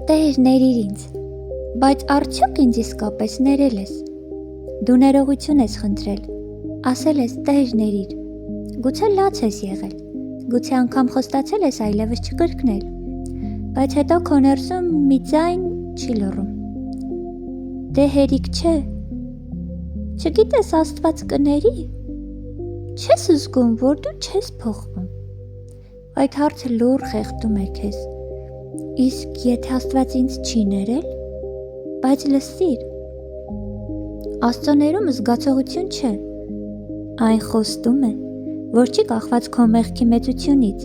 Տեր ներիր ինձ, բայց արդյոք ինձ իսկապես ներել ես, դու ներողություն ես խնդրել, ասել ես Տեր ներիր, գուցե լաց ես եղել, գուցե անգամ խոստացել ես այլևս չկրկնել, բայց հետո քո ներսում մի ձայն չի լռում, դե հերիք չէ, չգիտես Աստված կների, չես զգում, որ դու չես փոխվում, այդ հարցը լուռ խեղդում է քեզ, իսկ եթե Աստված ինձ չի ներել, բայց լսիր, Աստծո ներումը զգացողություն չէ, այն խոստում է, որ չի կախված քո մեղքի մեծությունից,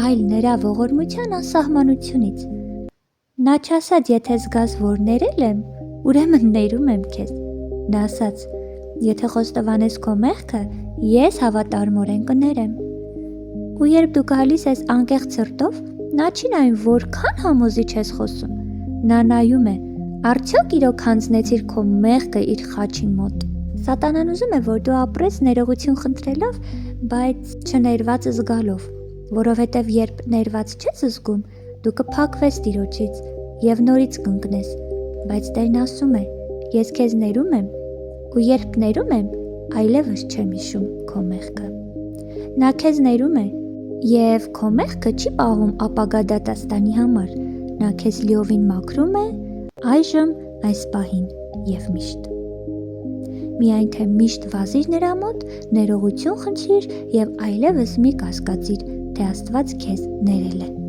այլ նրա ողորմության անսահմանությունից, նա չասաց, եթե զգաս, որ ներել եմ, ուրեմն ներում եմ քեզ, նա ասաց, եթե խոստովանես քո մեղքը, ես հավատարմորեն կներեմ, ու երբ դու գալիս ես անկեղծ սրտով, նա չի նայում որքան համոզիչ ես խոսում, նա նայում է, արդյոք իրոք հանձնեցիր քո մեղքը իր խաչի մոտ, Սատանան ուզում է, որ դու ապրես ներողություն խնդրելով, բայց չներված զգալով, որովհետև երբ ներված չես զգում, դու կփակվես Տիրոջից և նորից կընկնես, բայց Տերն ասում է, ես քեզ ներում եմ, ու երբ ներում եմ, այլևս չեմ հիշում քո մեղքը, նա քեզ ներում է, և քո մեղքը չի պահում ապագա դատաստանի համար, նա քեզ լիովին մաքրում է, այժմ, այս պահին և միշտ, միայն թե միշտ վազիր նրա մոտ, ներողություն խնդրիր և այլևս մի կասկածիր, թե Աստված քեզ ներել է։